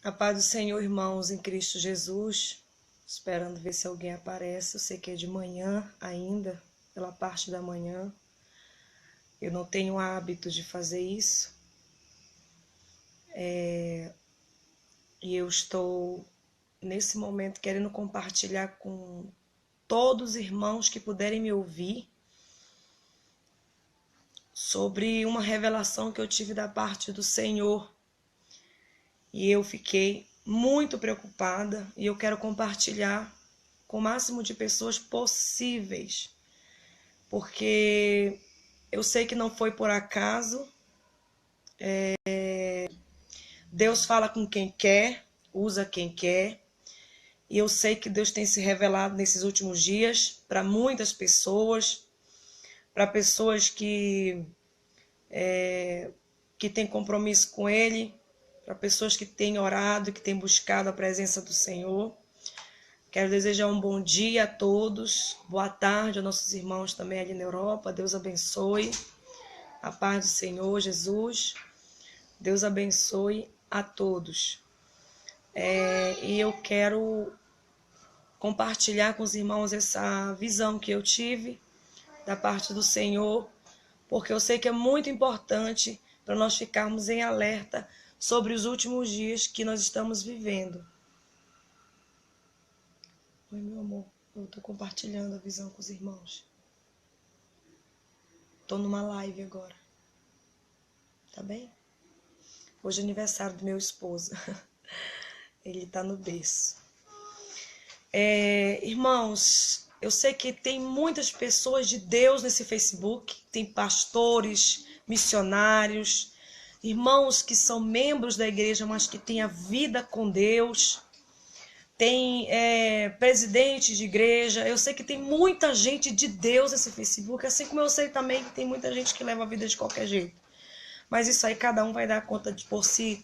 A paz do Senhor, irmãos, em Cristo Jesus. Esperando ver se alguém aparece. Eu sei que é de manhã ainda, pela parte da manhã. Eu não tenho hábito de fazer isso. E eu estou, nesse momento, querendo compartilhar com todos os irmãos que puderem me ouvir sobre uma revelação que eu tive da parte do Senhor. E eu fiquei muito preocupada e eu quero compartilhar com o máximo de pessoas possíveis, porque eu sei que não foi por acaso. Deus fala com quem quer, usa quem quer, e eu sei que Deus tem se revelado nesses últimos dias para muitas pessoas, para pessoas que têm compromisso com Ele, para pessoas que têm orado, que têm buscado a presença do Senhor. Quero desejar um bom dia a todos, boa tarde aos nossos irmãos também ali na Europa. Deus abençoe, a paz do Senhor Jesus. Deus abençoe a todos. E eu quero compartilhar com os irmãos essa visão que eu tive da parte do Senhor, porque eu sei que é muito importante para nós ficarmos em alerta sobre os últimos dias que nós estamos vivendo. Oi, meu amor, eu estou compartilhando a visão com os irmãos. Estou numa live agora. Tá bem? Hoje é aniversário do meu esposo. Ele está no berço. Irmãos, eu sei que tem muitas pessoas de Deus nesse Facebook. Tem pastores, missionários, irmãos que são membros da igreja, mas que têm a vida com Deus. Tem presidente de igreja. Eu sei que tem muita gente de Deus nesse Facebook, assim como eu sei também que tem muita gente que leva a vida de qualquer jeito. Mas isso aí cada um vai dar conta de por si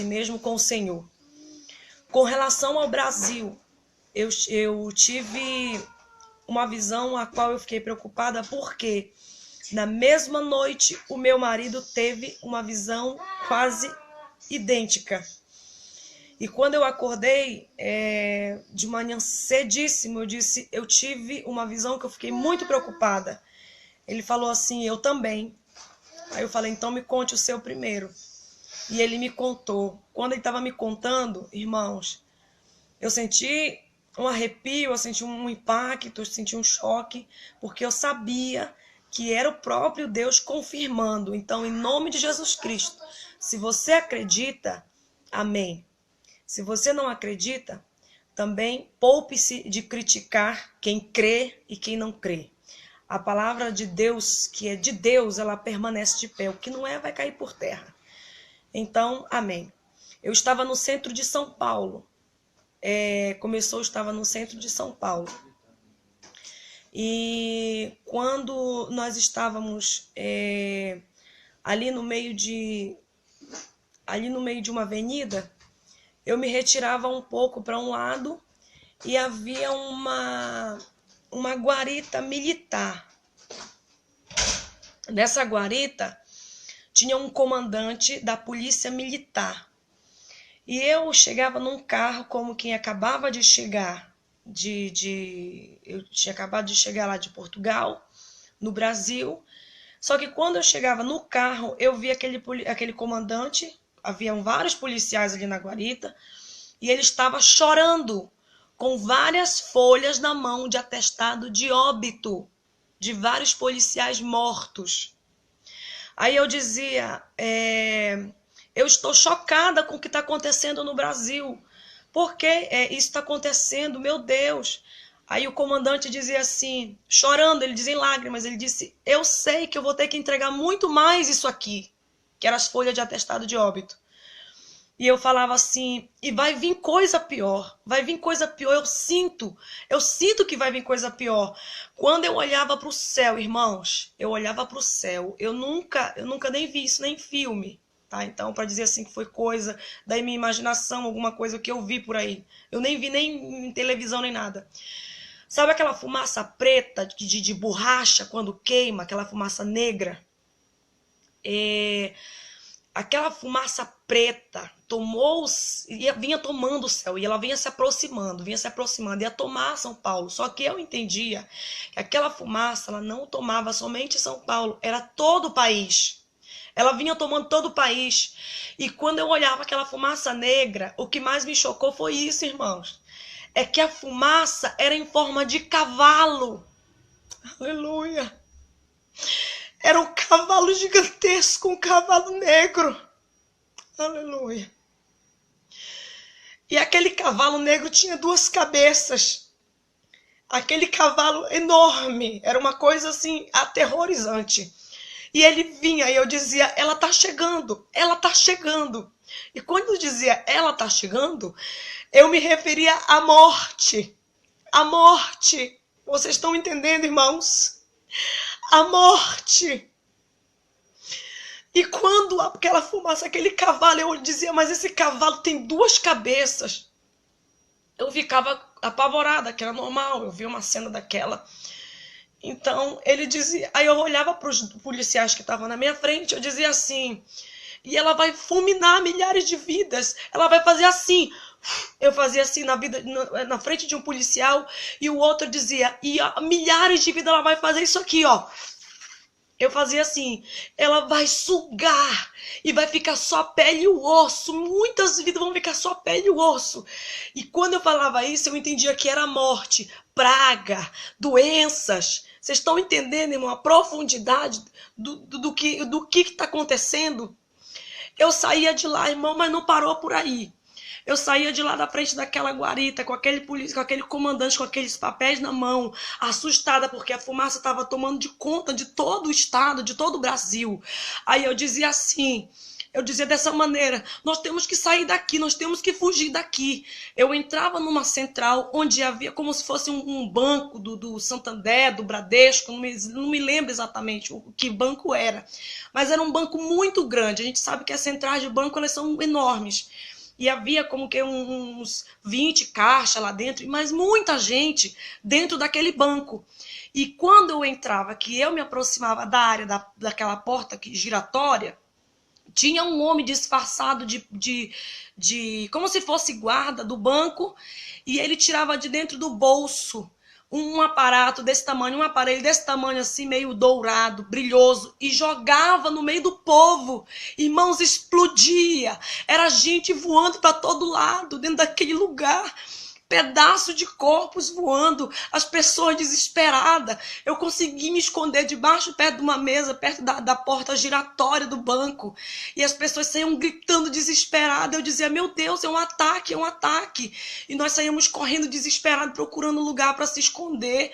mesmo com o Senhor. Com relação ao Brasil, eu tive uma visão a qual eu fiquei preocupada, porque na mesma noite o meu marido teve uma visão quase idêntica. E quando eu acordei de manhã cedíssimo, eu tive uma visão que eu fiquei muito preocupada. Ele falou assim, eu também. Aí eu falei, então me conte o seu primeiro. E ele me contou. Quando ele estava me contando, irmãos, eu senti um arrepio, eu senti um impacto, eu senti um choque, porque eu sabia que era o próprio Deus confirmando. Então, em nome de Jesus Cristo, se você acredita, amém. Se você não acredita, também poupe-se de criticar quem crê e quem não crê. A palavra de Deus, que é de Deus, ela permanece de pé. O que não é, vai cair por terra. Então, amém. Eu estava no centro de São Paulo. Eu estava no centro de São Paulo. E quando nós estávamos ali no meio de uma avenida, eu me retirava um pouco para um lado e havia uma guarita militar. Nessa guarita tinha um comandante da polícia militar. E eu chegava num carro como quem acabava de chegar eu tinha acabado de chegar lá de Portugal, no Brasil. Só que quando eu chegava no carro, eu vi aquele comandante, haviam vários policiais ali na guarita, e ele estava chorando, com várias folhas na mão de atestado de óbito, de vários policiais mortos. Aí eu dizia, eu estou chocada com o que está acontecendo no Brasil. Por que isso está acontecendo? Meu Deus! Aí o comandante dizia assim, chorando, ele dizia em lágrimas, ele disse, eu sei que eu vou ter que entregar muito mais isso aqui, que eram as folhas de atestado de óbito. E eu falava assim, e vai vir coisa pior, eu sinto que vai vir coisa pior. Quando eu olhava para o céu, irmãos, eu nunca nem vi isso nem em filme, tá? Então, para dizer assim que foi coisa da minha imaginação, alguma coisa que eu vi por aí, eu nem vi nem em televisão nem nada. Sabe aquela fumaça preta de borracha quando queima, aquela fumaça negra? aquela fumaça preta vinha tomando o céu, e ela vinha se aproximando, ia tomar São Paulo. Só que eu entendia que aquela fumaça, ela não tomava somente São Paulo, era todo o país. Ela vinha tomando todo o país. E quando eu olhava aquela fumaça negra, o que mais me chocou foi isso, irmãos. É que a fumaça era em forma de cavalo. Aleluia. Era um cavalo gigantesco, um cavalo negro. Aleluia. E aquele cavalo negro tinha 2 cabeças. Aquele cavalo enorme. Era uma coisa assim, aterrorizante. E ele vinha e eu dizia, ela tá chegando, ela tá chegando. E quando eu dizia, ela tá chegando, eu me referia à morte. A morte. Vocês estão entendendo, irmãos? A morte. E quando aquela fumaça, aquele cavalo, eu dizia, mas esse cavalo tem 2 cabeças. Eu ficava apavorada, que era normal, eu via uma cena daquela. Então, ele dizia, aí eu olhava para os policiais que estavam na minha frente, eu dizia assim, e ela vai fulminar milhares de vidas, ela vai fazer assim. Eu fazia assim na frente de um policial, e o outro dizia, e milhares de vidas ela vai fazer isso aqui, ó. Eu fazia assim, ela vai sugar e vai ficar só pele e o osso. Muitas vidas vão ficar só pele e o osso. E quando eu falava isso, eu entendia que era morte, praga, doenças. Vocês estão entendendo, irmão, a profundidade do que está acontecendo? Eu saía de lá, irmão, mas não parou por aí. Eu saía de lá da frente daquela guarita, com aquele polícia, com aquele comandante, com aqueles papéis na mão, assustada, porque a fumaça estava tomando de conta de todo o estado, de todo o Brasil. Aí eu dizia assim, eu dizia dessa maneira, nós temos que sair daqui, nós temos que fugir daqui. Eu entrava numa central onde havia como se fosse um banco do Santander, do Bradesco, não me lembro exatamente o que banco era, mas era um banco muito grande. A gente sabe que as centrais de banco, elas são enormes. E havia como que uns 20 caixas lá dentro, mas muita gente dentro daquele banco. E quando eu entrava, que eu me aproximava da área daquela porta giratória, tinha um homem disfarçado de como se fosse guarda do banco, e ele tirava de dentro do bolso um aparato desse tamanho, um aparelho desse tamanho assim, meio dourado, brilhoso, e jogava no meio do povo. Irmãos, explodia. Era gente voando para todo lado, dentro daquele lugar. Pedaço de corpos voando, as pessoas desesperadas. Eu consegui me esconder debaixo, perto de uma mesa, perto da porta giratória do banco. E as pessoas saíam gritando desesperadas. Eu dizia, meu Deus, é um ataque, é um ataque. E nós saíamos correndo desesperados, procurando lugar para se esconder.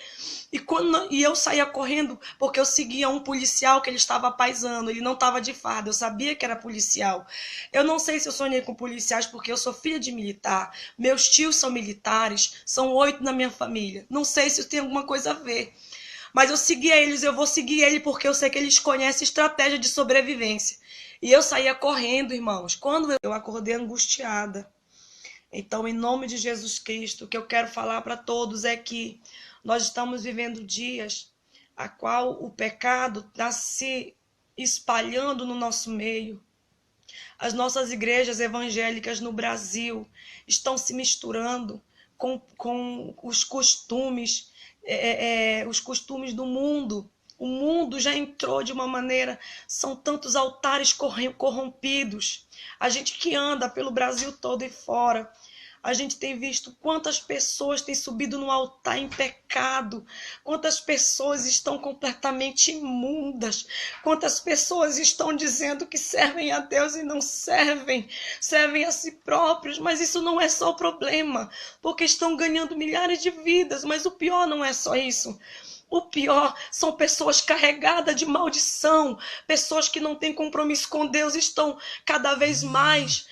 E eu saía correndo porque eu seguia um policial que ele estava paisando, ele não estava de farda, eu sabia que era policial. Eu não sei se eu sonhei com policiais porque eu sou filha de militar, meus tios são militares, são 8 na minha família. Não sei se tem alguma coisa a ver. Mas eu seguia eles, eu vou seguir ele porque eu sei que eles conhecem estratégia de sobrevivência. E eu saía correndo, irmãos, quando eu acordei angustiada. Então, em nome de Jesus Cristo, o que eu quero falar para todos é que nós estamos vivendo dias a qual o pecado está se espalhando no nosso meio. As nossas igrejas evangélicas no Brasil estão se misturando com os costumes do mundo. O mundo já entrou de uma maneira, são tantos altares corrompidos. A gente que anda pelo Brasil todo e fora, a gente tem visto quantas pessoas têm subido no altar em pecado, quantas pessoas estão completamente imundas, quantas pessoas estão dizendo que servem a Deus e não servem a si próprios. Mas isso não é só o problema, porque estão ganhando milhares de vidas, mas o pior não é só isso. O pior são pessoas carregadas de maldição, pessoas que não têm compromisso com Deus, estão cada vez mais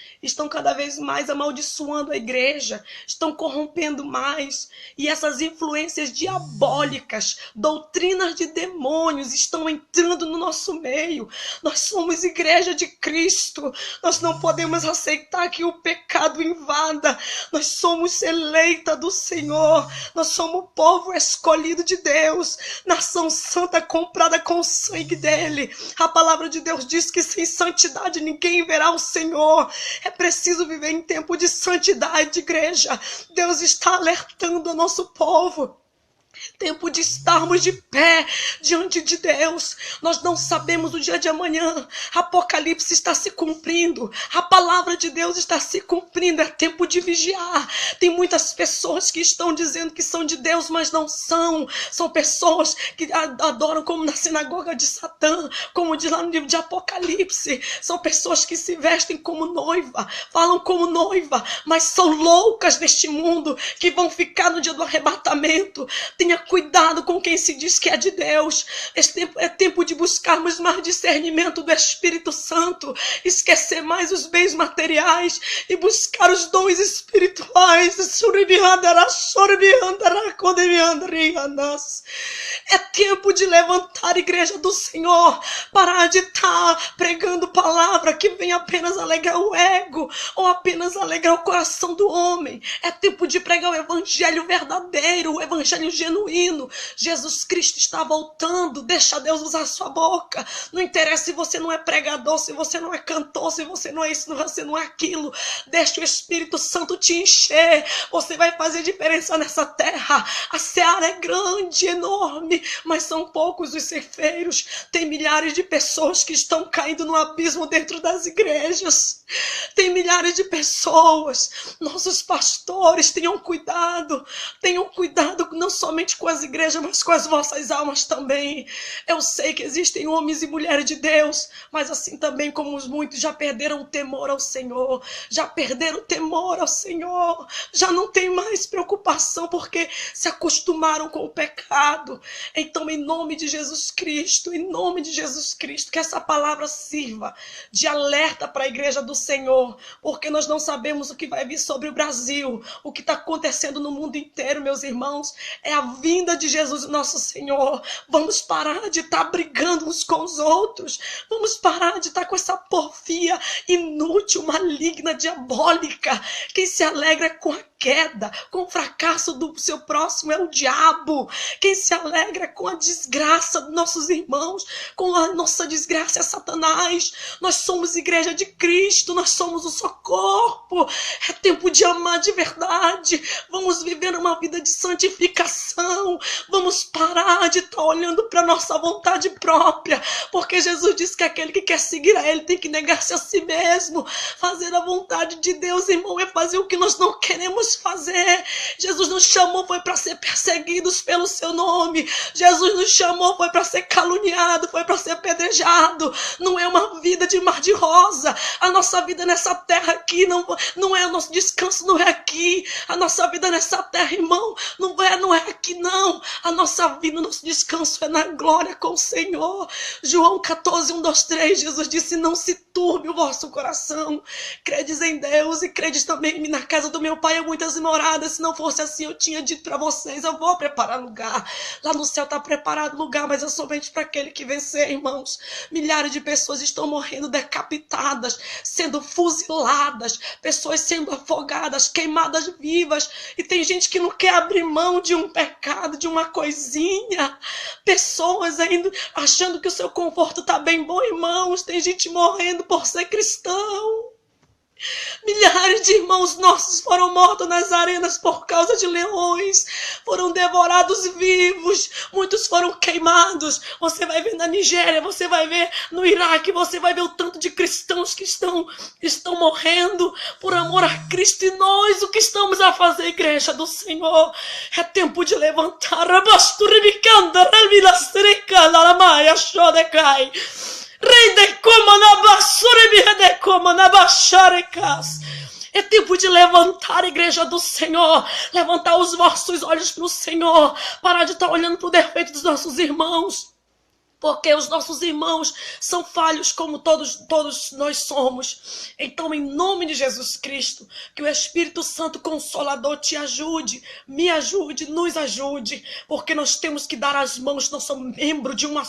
amaldiçoando a igreja, estão corrompendo mais. E essas influências diabólicas, doutrinas de demônios estão entrando no nosso meio. Nós somos igreja de Cristo, nós não podemos aceitar que o pecado invada. Nós somos eleita do Senhor, nós somos o povo escolhido de Deus. Deus, nação santa comprada com o sangue dele. A palavra de Deus diz que sem santidade ninguém verá o Senhor. É preciso viver em tempo de santidade, igreja. Deus está alertando o nosso povo. Tempo de estarmos de pé diante de Deus. Nós não sabemos o dia de amanhã. Apocalipse está se cumprindo. A palavra de Deus está se cumprindo. É tempo de vigiar. Tem muitas pessoas que estão dizendo que são de Deus, mas não são. São pessoas que adoram como na sinagoga de Satã, como diz lá no livro de Apocalipse. São pessoas que se vestem como noiva, falam como noiva, mas são loucas neste mundo, que vão ficar no dia do arrebatamento. Tenha cuidado com quem se diz que é de Deus. É tempo de buscarmos mais discernimento do Espírito Santo, esquecer mais os bens materiais e buscar os dons espirituais. É tempo de levantar a igreja do Senhor, parar de estar pregando palavra que vem apenas alegrar o ego ou apenas alegrar o coração do homem. É tempo de pregar o evangelho verdadeiro, o evangelho genuíno. Jesus Cristo está voltando. Deixa Deus usar sua boca. Não interessa se você não é pregador, se você não é cantor, se você não é isso, se você não é aquilo. Deixa o Espírito Santo te encher. Você vai fazer diferença nessa terra. A seara é grande, enorme, mas são poucos os ceifeiros. Tem milhares de pessoas que estão caindo no abismo dentro das igrejas. Tem milhares de pessoas. Nossos pastores, tenham cuidado não somente com as igrejas, mas com as vossas almas também. Eu sei que existem homens e mulheres de Deus, mas assim também como os muitos já perderam o temor ao Senhor, já não tem mais preocupação porque se acostumaram com o pecado. Então, em nome de Jesus Cristo, que essa palavra sirva de alerta para a igreja do Senhor, porque nós não sabemos o que vai vir sobre o Brasil, o que está acontecendo no mundo inteiro, meus irmãos. É a vinda de Jesus, nosso Senhor. Vamos parar de estar brigando uns com os outros. Vamos parar de estar com essa porfia inútil, maligna, diabólica. Quem se alegra com a queda, com o fracasso do seu próximo é o diabo. Quem se alegra com a desgraça dos nossos irmãos, com a nossa desgraça é Satanás. Nós somos igreja de Cristo, nós somos o seu corpo. É tempo de amar de verdade. Vamos viver uma vida de santificação. Vamos parar de estar olhando para a nossa vontade própria, porque Jesus disse que aquele que quer seguir a Ele tem que negar-se a si mesmo. Fazer a vontade de Deus, irmão, é fazer o que nós não queremos fazer. Jesus nos chamou foi para ser perseguidos pelo seu nome. Jesus nos chamou foi para ser caluniado, foi para ser apedrejado. Não é uma vida de mar de rosa. A nossa vida nessa terra aqui não é o nosso descanso, não é aqui. A nossa vida nessa terra, irmão, não é aqui não. A nossa vida, nosso descanso é na glória com o Senhor. João 14, 1, 2, 3, Jesus disse: não se turbe o vosso coração. Credes em Deus e credes também em mim. Na casa do meu Pai há muitas moradas. Se não fosse assim, eu tinha dito para vocês: eu vou preparar lugar. Lá no céu está preparado lugar, mas é somente para aquele que vencer, irmãos. Milhares de pessoas estão morrendo decapitadas, sendo fuziladas, pessoas sendo afogadas, queimadas vivas. E tem gente que não quer abrir mão de um pecado, de uma coisinha. Pessoas ainda achando que o seu conforto está bem bom, irmãos. Tem gente morrendo por ser cristão. Milhares de irmãos nossos foram mortos nas arenas por causa de leões, foram devorados vivos, muitos foram queimados. Você vai ver na Nigéria, você vai ver no Iraque, você vai ver o tanto de cristãos que estão morrendo por amor a Cristo. E nós, o que estamos a fazer, igreja do Senhor? É tempo de levantar. É tempo de levantar a igreja do Senhor, levantar os vossos olhos para o Senhor, parar de estar olhando para o defeito dos nossos irmãos. porque os nossos irmãos são falhos como todos nós somos. Então, em nome de Jesus Cristo, que o Espírito Santo Consolador te ajude, me ajude, nos ajude, porque nós temos que dar as mãos, nós somos membros de um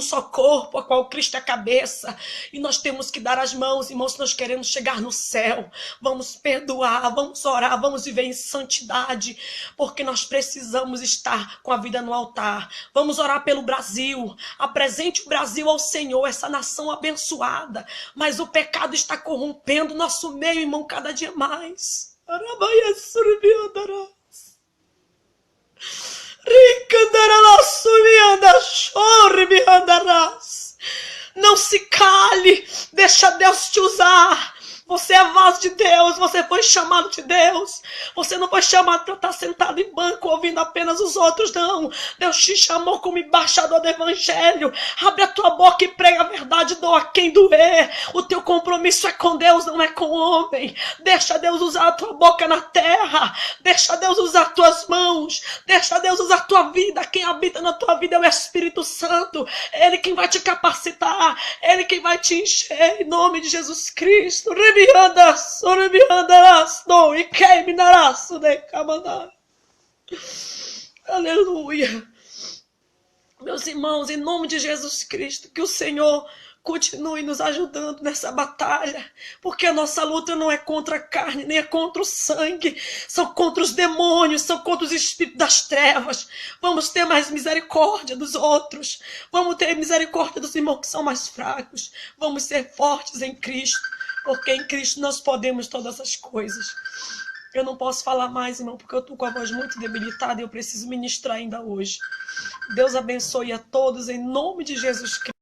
só corpo, a qual Cristo é a cabeça, e nós temos que dar as mãos, irmãos, se nós queremos chegar no céu. Vamos perdoar, vamos orar, vamos viver em santidade, porque nós precisamos estar com a vida no altar. Vamos orar pelo Brasil, apresente o Brasil ao Senhor, essa nação abençoada, mas o pecado está corrompendo nosso meio, irmão, cada dia mais. Não se cale, deixa Deus te usar. Você é vaso de Deus, você foi chamado de Deus. Você não foi chamado para estar sentado em banco ouvindo apenas os outros, não. Deus te chamou como embaixador do Evangelho. Abre a tua boca e prega a verdade, doa quem doer. O teu compromisso é com Deus, não é com o homem. Deixa Deus usar a tua boca na terra. Deixa Deus usar tuas mãos. Deixa Deus usar a tua vida. Quem habita na tua vida é o Espírito Santo. Ele quem vai te capacitar. Ele quem vai te encher. Em nome de Jesus Cristo. Aleluia. Meus irmãos, em nome de Jesus Cristo, que o Senhor continue nos ajudando nessa batalha, porque a nossa luta não é contra a carne, nem é contra o sangue, são contra os demônios, são contra os espíritos das trevas. Vamos ter mais misericórdia dos outros, vamos ter misericórdia dos irmãos que são mais fracos, vamos ser fortes em Cristo, porque em Cristo nós podemos todas as coisas. Eu não posso falar mais, irmão, porque eu estou com a voz muito debilitada e eu preciso ministrar ainda hoje. Deus abençoe a todos em nome de Jesus Cristo.